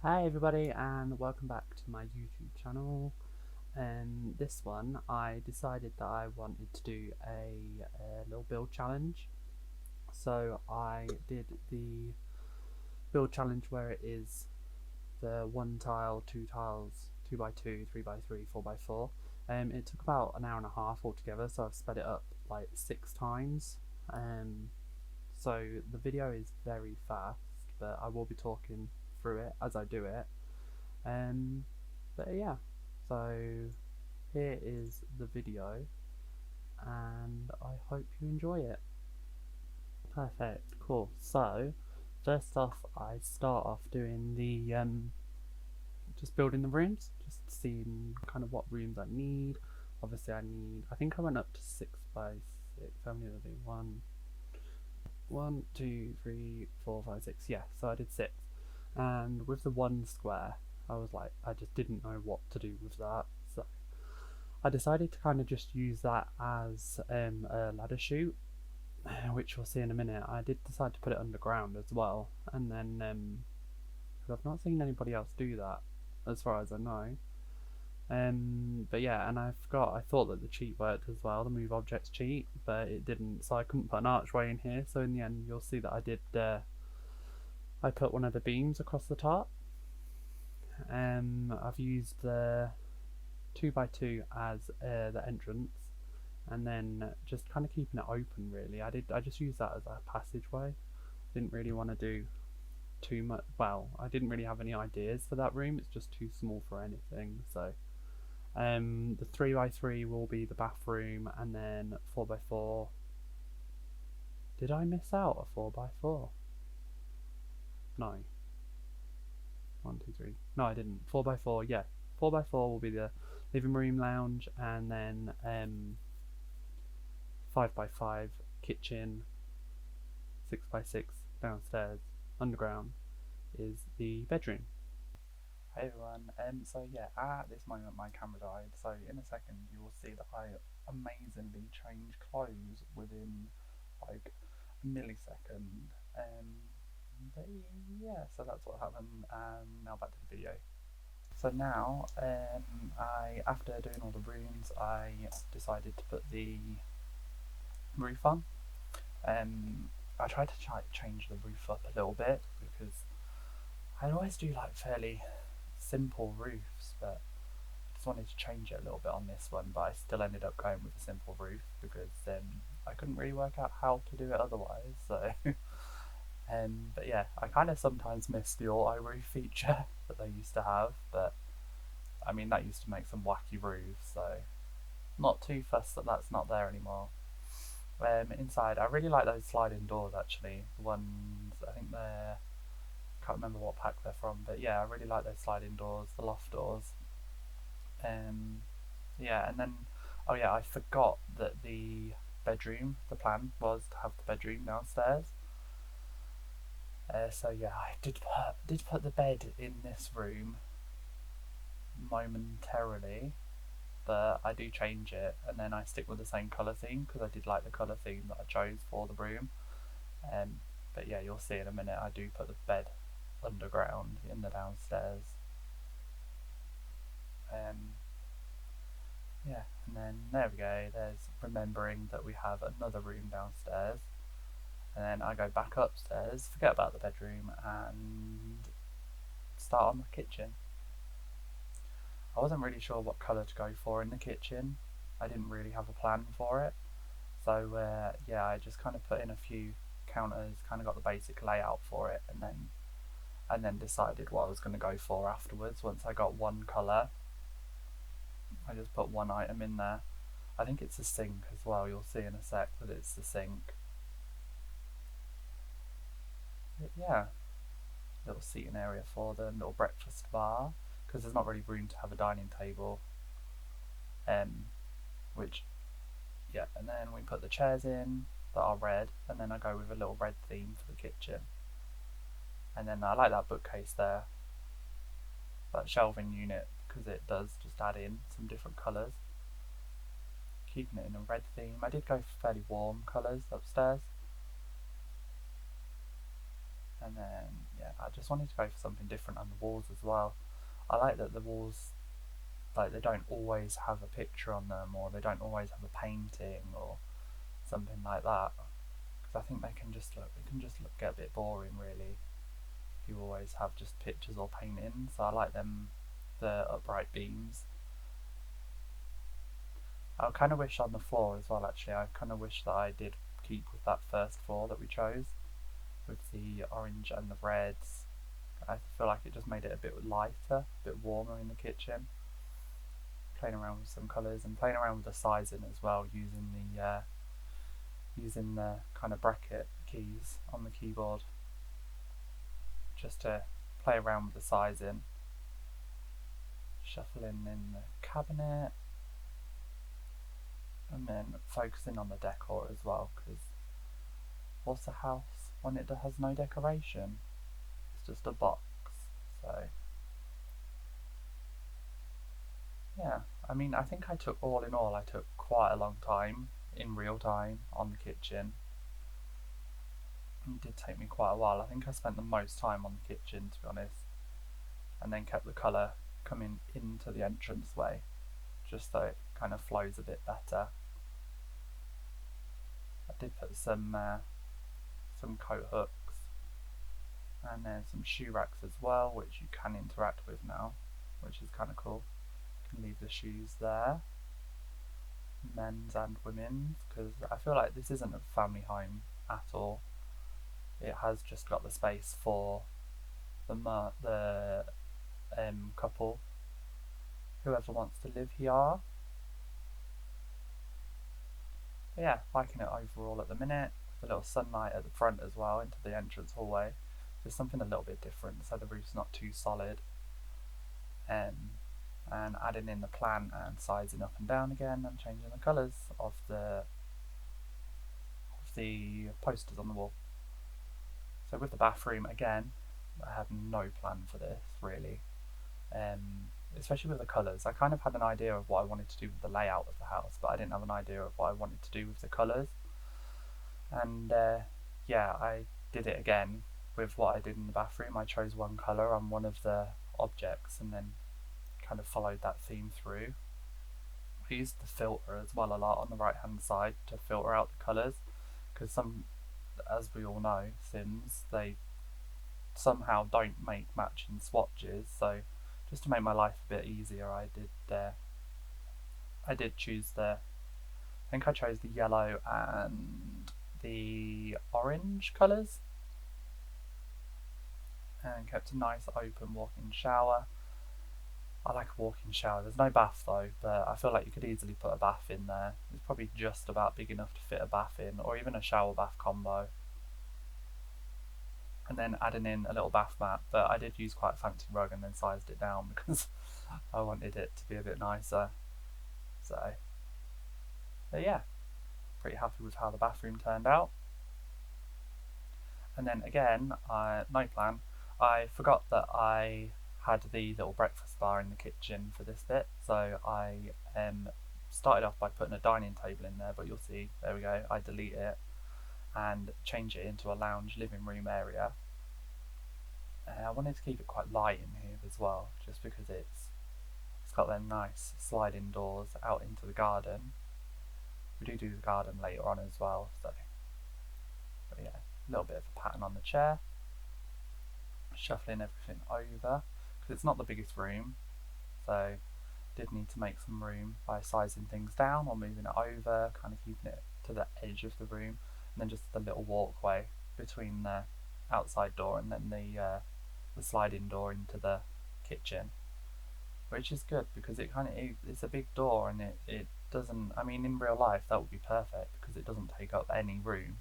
Hi everybody and welcome back to my YouTube channel. This one I decided that I wanted to do a little build challenge. So I did the build challenge where it is the 1 tile, 2 tiles, 2 by 2, 3 by 3, 4 by 4. It took about an hour and a half altogether, so I've sped it up like 6 times. So the video is very fast, but I will be talking through it as I do it. But yeah, so here is the video and I hope you enjoy it. Perfect, cool. So first off I start off doing the just building the rooms, just seeing kind of what rooms I need. Obviously I think I went up to 6 by 6. How many did I do? 1, 2, 3, 4, 5, 6. Yeah, so I did 6. And with the 1 square I was like, I just didn't know what to do with that, so I decided to kind of just use that as a ladder chute, which we'll see in a minute. I did decide to put it underground as well, and then because I've not seen anybody else do that as far as I know. But yeah, and I thought that the cheat worked as well, the move objects cheat, but it didn't, so I couldn't put an archway in here. So in the end you'll see that I did I put one of the beams across the top. I've used the 2 by 2 as the entrance, and then just kind of keeping it open really. I just used that as a passageway. Didn't really want to do too much. Well, I didn't really have any ideas for that room. It's just too small for anything. So the 3 by 3 will be the bathroom, and then 4 by 4. Did I miss out a 4 by 4? No. 1, 2, 3. No, I didn't. 4 by 4. Yeah, 4 by 4 will be the living room lounge, and then 5 by 5 kitchen, 6 by 6 downstairs, underground is the bedroom. Hey everyone, so yeah, at this moment my camera died, so in a second you will see that I amazingly change clothes within like a millisecond. But yeah, so that's what happened. Now back to the video. So now, after doing all the rooms, I decided to put the roof on. I tried to change the roof up a little bit because I always do like fairly simple roofs, but I just wanted to change it a little bit on this one, but I still ended up going with a simple roof because I couldn't really work out how to do it otherwise. So but yeah, I kind of sometimes miss the auto roof feature that they used to have, but I mean that used to make some wacky roofs, so not too fussed that that's not there anymore. Inside, I really like those sliding doors actually. The ones, I think they're, can't remember what pack they're from, but yeah, I really like those sliding doors, the loft doors. Yeah, and then, oh yeah, I forgot that the plan was to have the bedroom downstairs. So yeah, I did put the bed in this room momentarily, but I do change it, and then I stick with the same colour theme because I did like the colour theme that I chose for the room. But yeah, you'll see in a minute. I do put the bed underground in the downstairs. Yeah, and then there we go. There's remembering that we have another room downstairs, and then I go back upstairs, forget about the bedroom, and start on the kitchen. I wasn't really sure what colour to go for in the kitchen. I didn't really have a plan for it, so yeah, I just kind of put in a few counters, kind of got the basic layout for it, and then decided what I was going to go for afterwards. Once I got one colour, I just put one item in there. I think it's a sink as well. You'll see in a sec that it's the sink. But yeah, little seating area for them, little breakfast bar, because there's not really room to have a dining table. Which, yeah, and then we put the chairs in that are red, and then I go with a little red theme for the kitchen. And then I like that bookcase there, that shelving unit, because it does just add in some different colours. Keeping it in a red theme. I did go for fairly warm colours upstairs. And then yeah, I just wanted to go for something different on the walls as well. I like that the walls, like, they don't always have a picture on them, or they don't always have a painting or something like that. Because I think they can just look, get a bit boring really if you always have just pictures or paintings. So I like them, the upright beams. I kind of wish on the floor as well. Actually, I kind of wish that I did keep with that first floor that we chose, with the orange and the reds. I feel like it just made it a bit lighter, a bit warmer in the kitchen. Playing around with some colours and playing around with the sizing as well, using the kind of bracket keys on the keyboard just to play around with the sizing. Shuffling in the cabinet and then focusing on the decor as well, because what's a house when it has no decoration? It's just a box. So yeah, I mean, I think I took quite a long time in real time on the kitchen. It did take me quite a while. I think I spent the most time on the kitchen, to be honest, and then kept the colour coming into the entranceway just so it kind of flows a bit better. I did put some coat hooks and then some shoe racks as well, which you can interact with now, which is kind of cool. You can leave the shoes there, men's and women's, because I feel like this isn't a family home at all. It has just got the space for the couple, whoever wants to live here. But yeah, liking it overall at the minute, with a little sunlight at the front as well into the entrance hallway. Just something a little bit different, so the roof's not too solid. And adding in the plant and sizing up and down again, and changing the colours of the posters on the wall. So with the bathroom again, I had no plan for this really, especially with the colours. I kind of had an idea of what I wanted to do with the layout of the house, but I didn't have an idea of what I wanted to do with the colours. And yeah, I did it again with what I did in the bathroom. I chose one colour on one of the objects and then kind of followed that theme through. I used the filter as well a lot on the right hand side to filter out the colours, because as we all know, Sims, they somehow don't make matching swatches. So just to make my life a bit easier, I did choose I think I chose the yellow and the orange colours, and kept a nice open walk-in shower. I like a walk-in shower. There's no bath though, but I feel like you could easily put a bath in there. It's probably just about big enough to fit a bath in, or even a shower bath combo. And then adding in a little bath mat, but I did use quite a fancy rug and then sized it down because I wanted it to be a bit nicer. So, but yeah, pretty happy with how the bathroom turned out. And then again, no plan. I forgot that I had the little breakfast bar in the kitchen for this bit, so I started off by putting a dining table in there, but you'll see, there we go, I delete it and change it into a lounge living room area. I wanted to keep it quite light in here as well, just because it's got them nice sliding doors out into the garden. We do the garden later on as well, so but yeah, a little bit of a pattern on the chair, shuffling everything over, because it's not the biggest room, so did need to make some room by sizing things down or moving it over, kind of keeping it to the edge of the room, and then just the little walkway between the outside door and then the sliding door into the kitchen, which is good because it's a big door, and it doesn't, I mean, in real life that would be perfect because it doesn't take up any room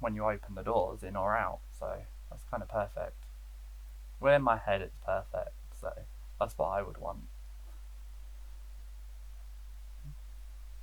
when you open the doors in or out, so that's kind of perfect. Well, in my head it's perfect, so that's what I would want.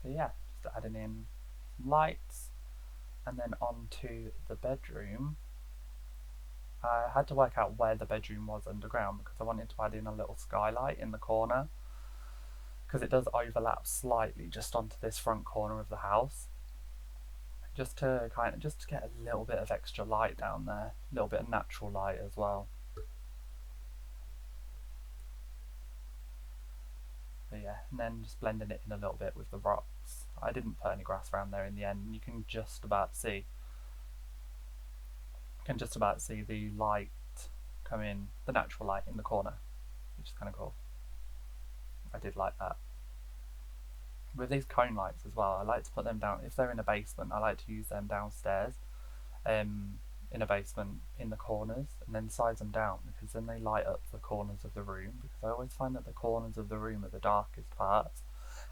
But yeah, just adding in some lights, and then onto the bedroom. I had to work out where the bedroom was underground because I wanted to add in a little skylight in the corner, because it does overlap slightly just onto this front corner of the house. just to get a little bit of extra light down there, a little bit of natural light as well. But yeah, and then just blending it in a little bit with the rocks. I didn't put any grass around there in the end, and you can just about see the light come in, the natural light in the corner, which is kind of cool. I did like that. With these cone lights as well, I like to put them down. If they're in a basement, I like to use them downstairs, in a basement in the corners, and then size them down, because then they light up the corners of the room. Because I always find that the corners of the room are the darkest parts,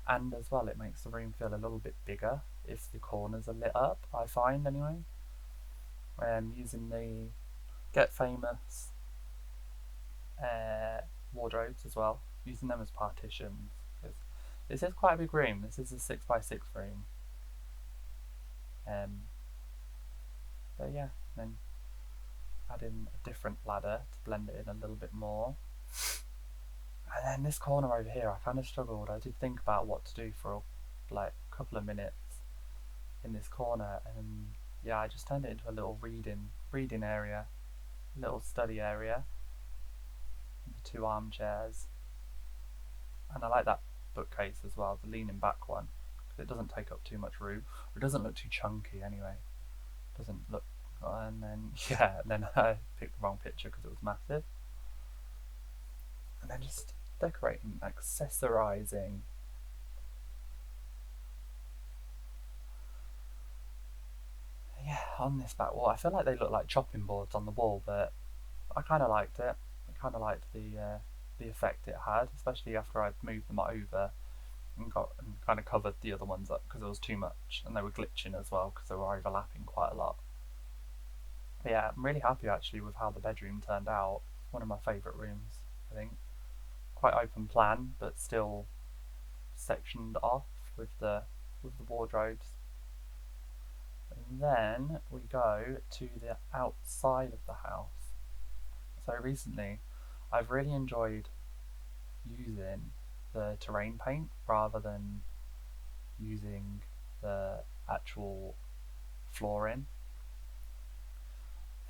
and as well, it makes the room feel a little bit bigger if the corners are lit up. I find anyway. Using the Get Famous wardrobes as well, using them as partitions, because this is quite a big room. This is a 6x6 room. But yeah, then add in a different ladder to blend it in a little bit more. And then this corner over here, I kind of struggled. I did think about what to do for like a couple of minutes in this corner, and yeah, I just turned it into a little reading area, little study area, with the 2 armchairs. And I like that bookcase as well, the leaning back one, because it doesn't take up too much room. Or it doesn't look too chunky anyway. It doesn't look. And then yeah, and then I picked the wrong picture because it was massive. And then just decorating, accessorizing. Yeah, on this back wall, I feel like they look like chopping boards on the wall, but I kind of liked it. I kind of liked the effect it had, especially after I'd moved them over and kind of covered the other ones up because it was too much, and they were glitching as well because they were overlapping quite a lot. But yeah, I'm really happy actually with how the bedroom turned out. It's one of my favourite rooms, I think. Quite open plan, but still sectioned off with the wardrobes. And then we go to the outside of the house. So recently, I've really enjoyed using the terrain paint rather than using the actual flooring.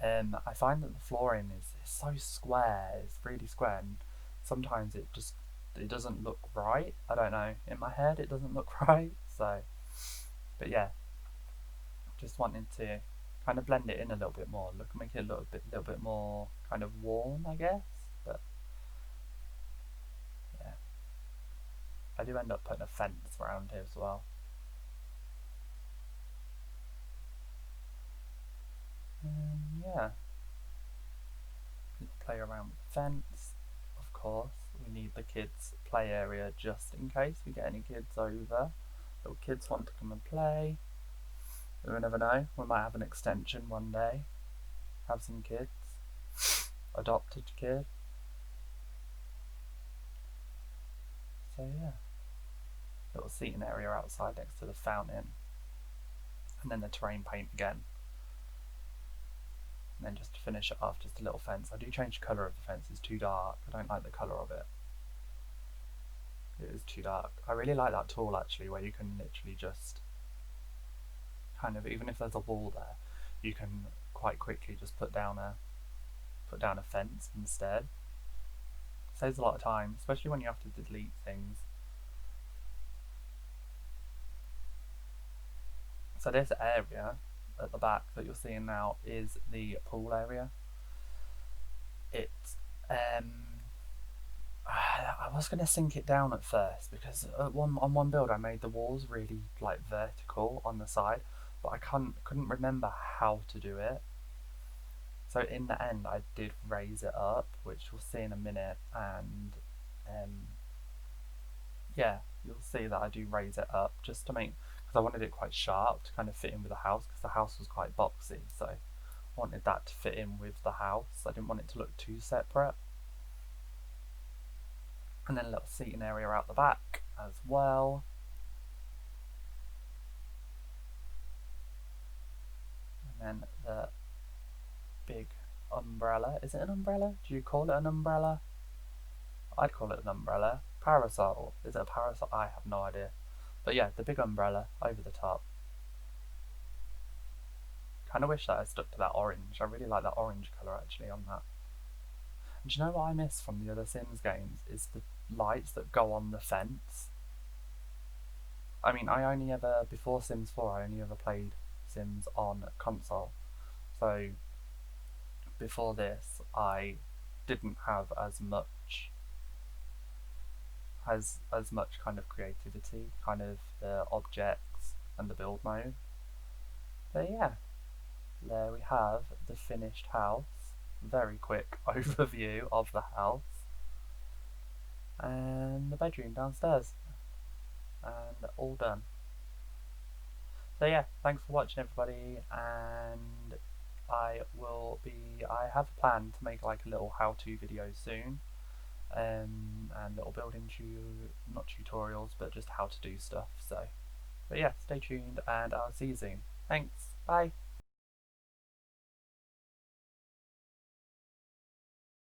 I find that the flooring is so square, it's really square, and sometimes it doesn't look right. I don't know, in my head it doesn't look right. So, but yeah, just wanting to kind of blend it in a little bit more, make it a little bit more kind of worn, I guess. But yeah, I do end up putting a fence around here as well. Yeah, play around with the fence. Of course, we need the kids' play area just in case we get any kids over. Little kids want to come and play. We never know. We might have an extension one day. Have some kids. Adopted kid. So yeah. Little seating area outside next to the fountain. And then the terrain paint again. And then just to finish it off, just a little fence. I do change the colour of the fence. It's too dark. I don't like the colour of it. It is too dark. I really like that tool actually, where you can literally just kind of, even if there's a wall there, you can quite quickly just put down a fence instead. Saves a lot of time, especially when you have to delete things. So this area at the back that you're seeing now is the pool area. It's I was gonna sink it down at first because on one build I made the walls really like vertical on the side, but I couldn't remember how to do it. So in the end, I did raise it up, which we'll see in a minute, and yeah, you'll see that I do raise it up just to make, because I wanted it quite sharp to kind of fit in with the house, because the house was quite boxy, so I wanted that to fit in with the house. I didn't want it to look too separate. And then a little seating area out the back as well. And then the big umbrella. Is it an umbrella? Do you call it an umbrella? I'd call it an umbrella. Parasol. Is it a parasol? I have no idea. But yeah, the big umbrella over the top. Kind of wish that I stuck to that orange. I really like that orange colour actually on that. And do you know what I miss from the other Sims games is the lights that go on the fence. I mean, I only ever, before Sims 4, I only ever played Sims on console. So before this, I didn't have as much kind of creativity, kind of the objects and the build mode. But yeah, there we have the finished house. Very quick overview of the house. And the bedroom downstairs. And all done. So yeah, thanks for watching everybody, and I have a plan to make like a little how-to video soon, and little building not tutorials, but just how to do stuff. So, but yeah, stay tuned, and I'll see you soon. Thanks, bye.